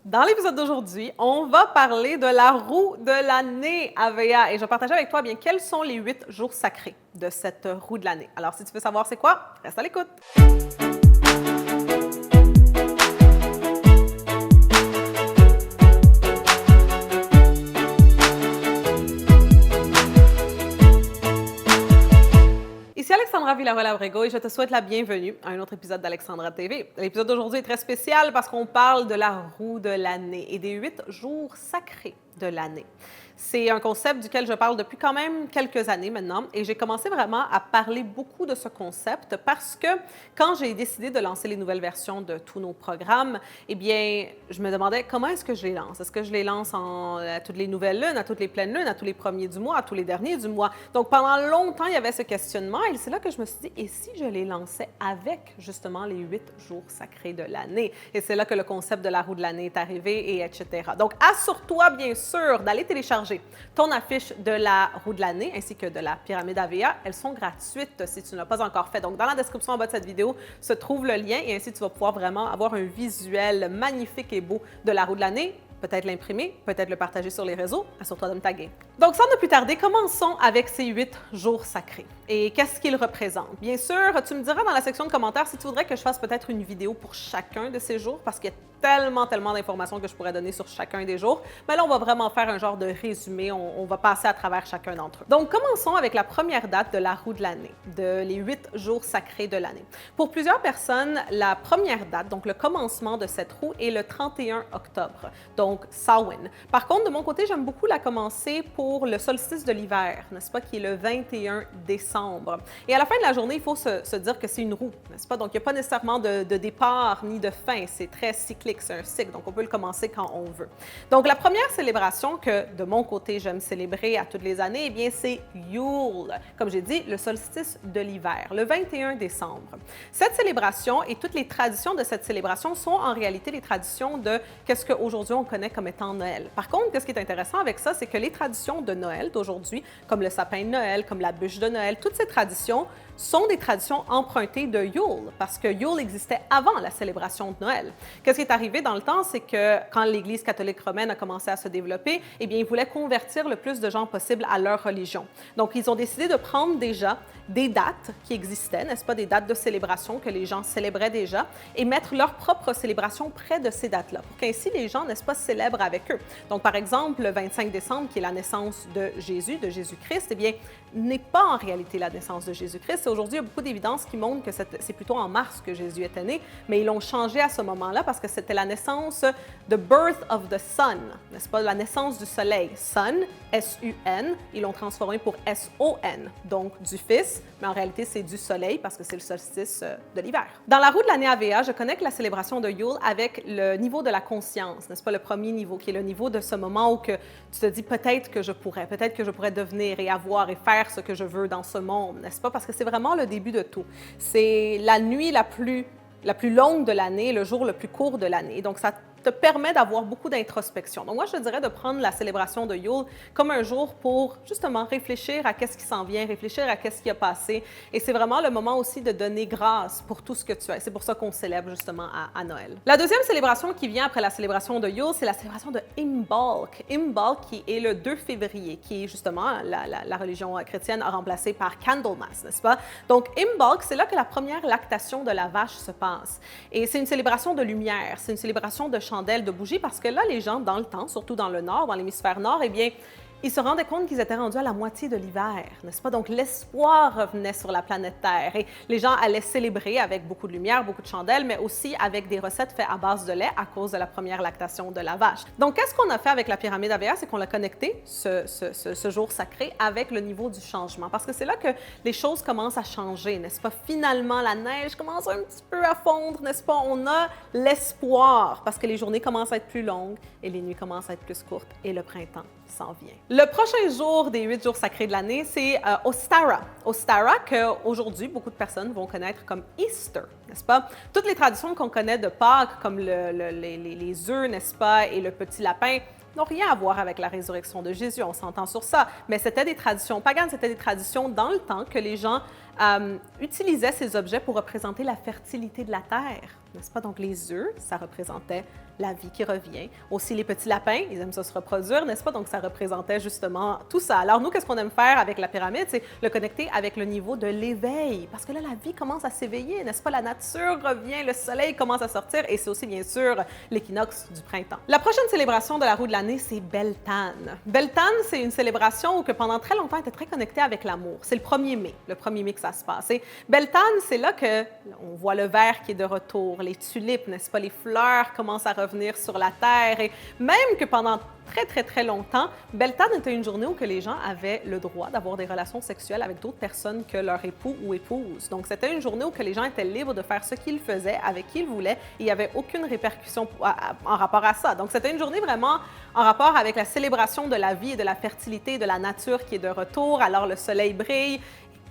Dans l'épisode d'aujourd'hui, on va parler de la roue de l'année AVA et je vais partager avec toi quels sont les 8 jours sacrés de cette roue de l'année. Alors, si tu veux savoir c'est quoi, reste à l'écoute. Ici Alexandra Villarreal-Abrego et je te souhaite la bienvenue à un autre épisode d'Alexandra TV. L'épisode d'aujourd'hui est très spécial parce qu'on parle de la roue de l'année et des 8 jours sacrés de l'année. C'est un concept duquel je parle depuis quand même quelques années maintenant et j'ai commencé vraiment à parler beaucoup de ce concept parce que quand j'ai décidé de lancer les nouvelles versions de tous nos programmes, eh bien, je me demandais comment est-ce que je les lance? Est-ce que je les lance à toutes les nouvelles lunes, à toutes les pleines lunes, à tous les premiers du mois, à tous les derniers du mois? Donc, pendant longtemps, il y avait ce questionnement et c'est là que je me suis dit, et si je les lançais avec justement les 8 jours sacrés de l'année? Et c'est là que le concept de la roue de l'année est arrivé et etc. Donc, assure-toi bien sûr d'aller télécharger ton affiche de la roue de l'année ainsi que de la pyramide AVA. Elles sont gratuites si tu ne l'as pas encore fait. Donc, dans la description en bas de cette vidéo se trouve le lien et ainsi tu vas pouvoir vraiment avoir un visuel magnifique et beau de la roue de l'année. Peut-être l'imprimer, peut-être le partager sur les réseaux. Assure-toi de me taguer. Donc, sans ne plus tarder, commençons avec ces 8 jours sacrés. Et qu'est-ce qu'ils représentent? Bien sûr, tu me diras dans la section de commentaires si tu voudrais que je fasse peut-être une vidéo pour chacun de ces jours parce qu'il y a tellement d'informations que je pourrais donner sur chacun des jours. Mais là, on va vraiment faire un genre de résumé. On va passer à travers chacun d'entre eux. Donc, commençons avec la première date de la roue de l'année, les 8 jours sacrés de l'année. Pour plusieurs personnes, la première date, donc le commencement de cette roue, est le 31 octobre. Donc, Samhain. Par contre, de mon côté, j'aime beaucoup la commencer pour le solstice de l'hiver, n'est-ce pas, qui est le 21 décembre. Et à la fin de la journée, il faut se dire que c'est une roue, n'est-ce pas? Donc, il n'y a pas nécessairement de départ ni de fin. C'est très cyclique, c'est un cycle. Donc, on peut le commencer quand on veut. Donc, la première célébration que, de mon côté, j'aime célébrer à toutes les années, eh bien, c'est Yule. Comme j'ai dit, le solstice de l'hiver, le 21 décembre. Cette célébration et toutes les traditions de cette célébration sont en réalité les traditions de qu'est-ce qu'aujourd'hui on connaît comme étant Noël. Par contre, ce qui est intéressant avec ça, c'est que les traditions de Noël d'aujourd'hui, comme le sapin de Noël, comme la bûche de Noël, toutes ces traditions sont des traditions empruntées de Yule, parce que Yule existait avant la célébration de Noël. Qu'est-ce qui est arrivé dans le temps, c'est que quand l'Église catholique romaine a commencé à se développer, eh bien, ils voulaient convertir le plus de gens possible à leur religion. Donc, ils ont décidé de prendre déjà des dates qui existaient, n'est-ce pas, des dates de célébration que les gens célébraient déjà, et mettre leur propre célébration près de ces dates-là, pour qu'ainsi les gens, n'est-ce pas, célèbrent avec eux. Donc, par exemple, le 25 décembre, qui est la naissance de Jésus-Christ, eh bien, n'est pas en réalité la naissance de Jésus-Christ. Aujourd'hui, il y a beaucoup d'évidences qui montrent que c'est plutôt en mars que Jésus était né, mais ils l'ont changé à ce moment-là parce que c'était la naissance, the birth of the sun, n'est-ce pas, la naissance du soleil. Sun, S-U-N, ils l'ont transformé pour S-O-N, donc du Fils, mais en réalité, c'est du soleil parce que c'est le solstice de l'hiver. Dans la roue de l'année AVA, je connecte la célébration de Yule avec le niveau de la conscience, n'est-ce pas, le premier niveau, qui est le niveau de ce moment où que tu te dis peut-être que je pourrais devenir et avoir et faire ce que je veux dans ce monde, n'est-ce pas? Parce que c'est vraiment le début de tout. C'est la nuit la plus longue de l'année, le jour le plus court de l'année. Donc, ça te permet d'avoir beaucoup d'introspection. Donc, moi, je te dirais de prendre la célébration de Yule comme un jour pour, justement, réfléchir à qu'est-ce qui s'en vient, réfléchir à qu'est-ce qui a passé. Et c'est vraiment le moment aussi de donner grâce pour tout ce que tu as. C'est pour ça qu'on célèbre, justement, à Noël. La deuxième célébration qui vient après la célébration de Yule, c'est la célébration de Imbolc. Imbolc, qui est le 2 février, qui est, justement, la religion chrétienne a remplacé par Candlemas, n'est-ce pas? Donc, Imbolc, c'est là que la première lactation de la vache se passe. Et c'est une célébration de lumière, c'est une célébration de chandelles, de bougies, parce que là, les gens, dans le temps, surtout dans le nord, dans l'hémisphère nord, eh bien, ils se rendaient compte qu'ils étaient rendus à la moitié de l'hiver, n'est-ce pas? Donc, l'espoir revenait sur la planète Terre et les gens allaient célébrer avec beaucoup de lumière, beaucoup de chandelles, mais aussi avec des recettes faites à base de lait à cause de la première lactation de la vache. Donc, qu'est-ce qu'on a fait avec la pyramide AVA? C'est qu'on a connecté ce jour sacré avec le niveau du changement, parce que c'est là que les choses commencent à changer, n'est-ce pas? Finalement, la neige commence un petit peu à fondre, n'est-ce pas? On a l'espoir, parce que les journées commencent à être plus longues et les nuits commencent à être plus courtes et le printemps s'en vient. Le prochain jour des 8 jours sacrés de l'année, c'est Ostara. Ostara, qu'aujourd'hui, beaucoup de personnes vont connaître comme Easter, n'est-ce pas? Toutes les traditions qu'on connaît de Pâques, comme les œufs, n'est-ce pas, et le petit lapin, n'ont rien à voir avec la résurrection de Jésus, on s'entend sur ça. Mais c'était des traditions paganes, c'était des traditions dans le temps que les gens utilisaient ces objets pour représenter la fertilité de la terre, n'est-ce pas? Donc les œufs, ça représentait la vie qui revient. Aussi, les petits lapins, ils aiment ça se reproduire, n'est-ce pas? Donc, ça représentait justement tout ça. Alors, nous, qu'est-ce qu'on aime faire avec la pyramide? C'est le connecter avec le niveau de l'éveil. Parce que là, la vie commence à s'éveiller, n'est-ce pas? La nature revient, le soleil commence à sortir et c'est aussi, bien sûr, l'équinoxe du printemps. La prochaine célébration de la roue de l'année, c'est Beltane. Beltane, c'est une célébration que pendant très longtemps était très connectée avec l'amour. C'est le 1er mai, que ça se passe. Et Beltane, c'est là que on voit le vert qui est de retour, les tulipes, n'est-ce pas? Les fleurs commencent à revenir sur la terre et même que pendant très longtemps, Beltane était une journée où que les gens avaient le droit d'avoir des relations sexuelles avec d'autres personnes que leur époux ou épouse. Donc, c'était une journée où que les gens étaient libres de faire ce qu'ils faisaient avec qui ils voulaient et il n'y avait aucune répercussion en rapport à ça. Donc, c'était une journée vraiment en rapport avec la célébration de la vie et de la fertilité, de la nature qui est de retour. Alors, le soleil brille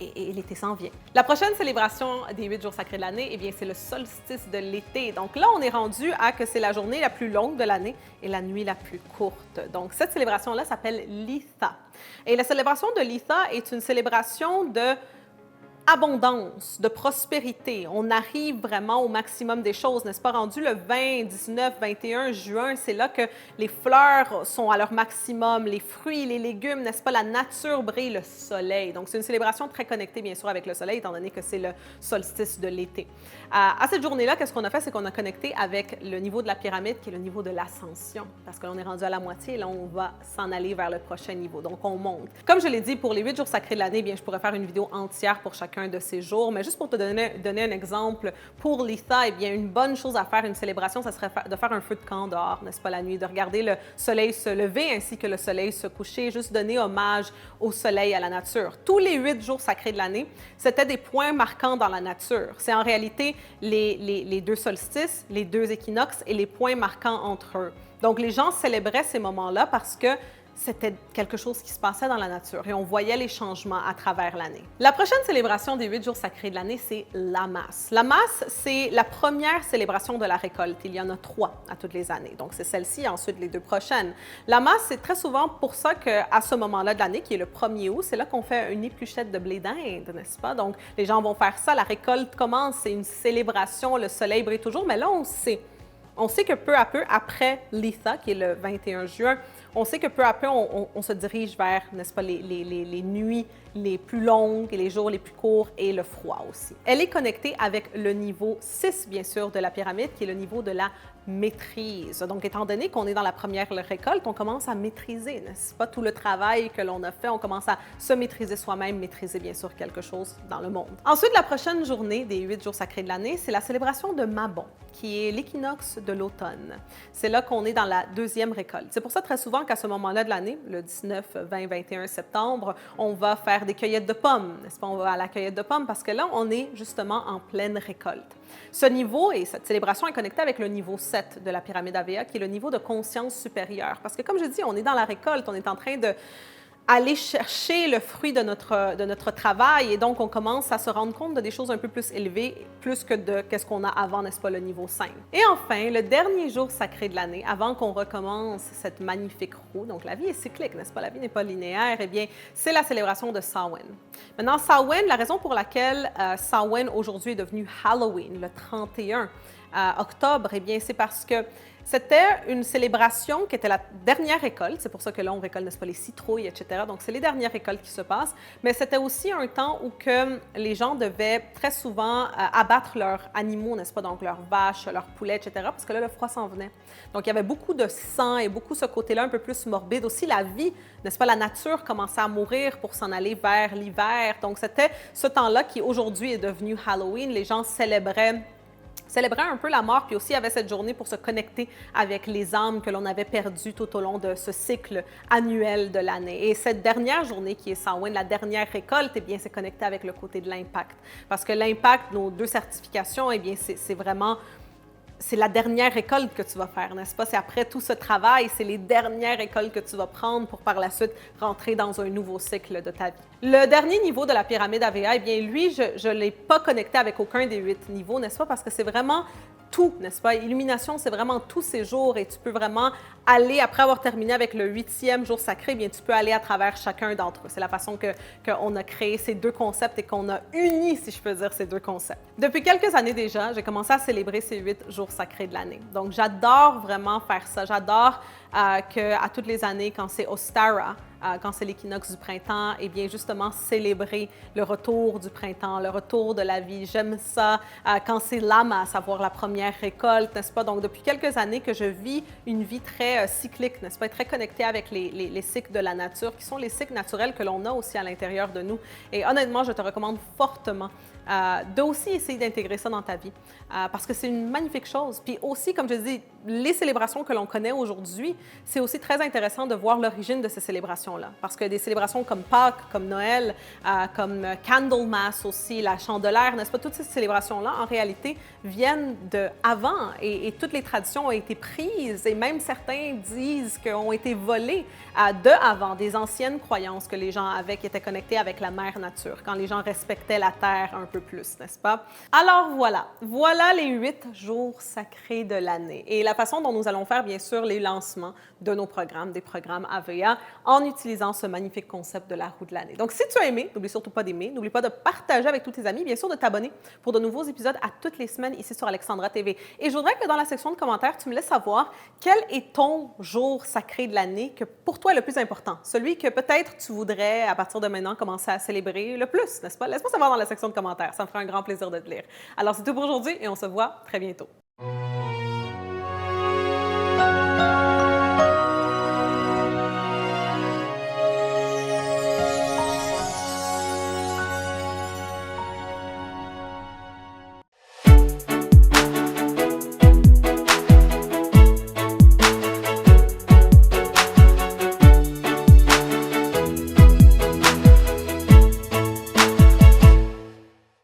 et l'été s'en vient. La prochaine célébration des 8 jours sacrés de l'année, eh bien, c'est le solstice de l'été. Donc là, on est rendu à que c'est la journée la plus longue de l'année et la nuit la plus courte. Donc, cette célébration-là s'appelle l'Itha. Et la célébration de l'Itha est une célébration de abondance, de prospérité. On arrive vraiment au maximum des choses, n'est-ce pas? Rendu le 20, 19, 21 juin, c'est là que les fleurs sont à leur maximum, les fruits, les légumes, n'est-ce pas? La nature brille, le soleil. Donc, c'est une célébration très connectée, bien sûr, avec le soleil, étant donné que c'est le solstice de l'été. À cette journée-là, qu'est-ce qu'on a fait? C'est qu'on a connecté avec le niveau de la pyramide, qui est le niveau de l'ascension. Parce que là, on est rendu à la moitié et là, on va s'en aller vers le prochain niveau. Donc, on monte. Comme je l'ai dit, pour les 8 jours sacrés de l'année, bien, je pourrais faire une vidéo entière pour chacun de ces jours, mais juste pour te donner un exemple, pour l'Itha, eh bien, une bonne chose à faire, une célébration, ça serait de faire un feu de camp dehors, n'est-ce pas, la nuit, de regarder le soleil se lever ainsi que le soleil se coucher, juste donner hommage au soleil, à la nature. Tous les 8 jours sacrés de l'année, c'était des points marquants dans la nature. C'est en réalité les 2 solstices, les 2 équinoxes et les points marquants entre eux. Donc, les gens célébraient ces moments-là parce que c'était quelque chose qui se passait dans la nature et on voyait les changements à travers l'année. La prochaine célébration des 8 jours sacrés de l'année, c'est l'Amas. L'Amas, c'est la première célébration de la récolte. Il y en a 3 à toutes les années. Donc, c'est celle-ci et ensuite les 2 prochaines. L'Amas, c'est très souvent pour ça qu'à ce moment-là de l'année, qui est le 1er août, c'est là qu'on fait une épluchette de blé d'Inde, n'est-ce pas? Donc, les gens vont faire ça. La récolte commence, c'est une célébration, le soleil brille toujours, mais là, on sait. On sait que peu à peu, après l'Itha, qui est le 21 juin, on sait que peu à peu, on se dirige vers, n'est-ce pas, les nuits les plus longues et les jours les plus courts et le froid aussi. Elle est connectée avec le niveau 6, bien sûr, de la pyramide, qui est le niveau de la maîtrise. Donc, étant donné qu'on est dans la première récolte, on commence à maîtriser, n'est-ce pas, tout le travail que l'on a fait, on commence à se maîtriser soi-même, maîtriser, bien sûr, quelque chose dans le monde. Ensuite, la prochaine journée des 8 jours sacrés de l'année, c'est la célébration de Mabon, qui est l'équinoxe de l'automne. C'est là qu'on est dans la 2e récolte. C'est pour ça, très souvent, qu'à ce moment-là de l'année, le 19, 20, 21 septembre, on va faire des cueillettes de pommes, n'est-ce pas? On va à la cueillette de pommes parce que là, on est justement en pleine récolte. Ce niveau et cette célébration est connectée avec le niveau 7 de la pyramide AVA, qui est le niveau de conscience supérieure. Parce que, comme je dis, on est dans la récolte, on est en train de aller chercher le fruit de notre travail et donc on commence à se rendre compte de des choses un peu plus élevées, plus que de qu'est-ce qu'on a avant, n'est-ce pas, le niveau 5. Et enfin, le dernier jour sacré de l'année, avant qu'on recommence cette magnifique roue, donc la vie est cyclique, n'est-ce pas, la vie n'est pas linéaire, eh bien, c'est la célébration de Samhain. Maintenant, Samhain, la raison pour laquelle Samhain aujourd'hui est devenu Halloween, le 31 octobre, eh bien, c'est parce que c'était une célébration qui était la dernière récolte. C'est pour ça que là, on récolte, n'est-ce pas, les citrouilles, etc. Donc, c'est les dernières récoltes qui se passent. Mais c'était aussi un temps où que les gens devaient très souvent abattre leurs animaux, n'est-ce pas, donc leurs vaches, leurs poulets, etc. Parce que là, le froid s'en venait. Donc, il y avait beaucoup de sang et beaucoup ce côté-là un peu plus morbide. Aussi, la vie, n'est-ce pas, la nature commençait à mourir pour s'en aller vers l'hiver. Donc, c'était ce temps-là qui, aujourd'hui, est devenu Halloween. Les gens célébraient un peu la mort, puis aussi il y avait cette journée pour se connecter avec les âmes que l'on avait perdues tout au long de ce cycle annuel de l'année. Et cette dernière journée qui est Samhain, la dernière récolte, eh bien, c'est connecté avec le côté de l'impact. Parce que l'impact, nos 2 certifications, eh bien, c'est vraiment... C'est la dernière récolte que tu vas faire, n'est-ce pas? C'est après tout ce travail, c'est les dernières récoltes que tu vas prendre pour par la suite rentrer dans un nouveau cycle de ta vie. Le dernier niveau de la pyramide AVA, eh bien lui, je ne l'ai pas connecté avec aucun des 8 niveaux, n'est-ce pas? Parce que c'est vraiment tout, n'est-ce pas? Illumination, c'est vraiment tous ces jours et tu peux vraiment aller, après avoir terminé avec le 8e jour sacré, bien, tu peux aller à travers chacun d'entre eux. C'est la façon qu'on a créé ces deux concepts et qu'on a uni, si je peux dire, ces deux concepts. Depuis quelques années déjà, j'ai commencé à célébrer ces 8 jours sacrés de l'année. Donc, j'adore vraiment faire ça. J'adore qu'à toutes les années, quand c'est Ostara, quand c'est l'équinoxe du printemps, eh bien justement célébrer le retour du printemps, le retour de la vie. J'aime ça quand c'est l'âme, à savoir la première récolte, n'est-ce pas? Donc depuis quelques années que je vis une vie très cyclique, n'est-ce pas? Très connectée avec les cycles de la nature, qui sont les cycles naturels que l'on a aussi à l'intérieur de nous. Et honnêtement, je te recommande fortement de aussi essayer d'intégrer ça dans ta vie parce que c'est une magnifique chose. Puis aussi, comme je dis, les célébrations que l'on connaît aujourd'hui, c'est aussi très intéressant de voir l'origine de ces célébrations-là. Parce que des célébrations comme Pâques, comme Noël, comme Candlemas aussi, la Chandelère, n'est-ce pas? Toutes ces célébrations-là, en réalité, viennent de avant et toutes les traditions ont été prises et même certains disent qu'ont été volées de avant, des anciennes croyances que les gens avaient qui étaient connectées avec la mère nature, quand les gens respectaient la terre un peu plus, n'est-ce pas? Alors voilà les 8 jours sacrés de l'année et la façon dont nous allons faire, bien sûr, les lancements de nos programmes, des programmes AVA, en utilisant ce magnifique concept de la roue de l'année. Donc, si tu as aimé, n'oublie surtout pas d'aimer, n'oublie pas de partager avec tous tes amis, bien sûr de t'abonner pour de nouveaux épisodes à toutes les semaines ici sur Alexandra TV. Et je voudrais que dans la section de commentaires, tu me laisses savoir quel est ton jour sacré de l'année que pour toi est le plus important, celui que peut-être tu voudrais, à partir de maintenant, commencer à célébrer le plus, n'est-ce pas? Laisse-moi savoir dans la section de commentaires, ça me fera un grand plaisir de te lire. Alors, c'est tout pour aujourd'hui et on se voit très bientôt.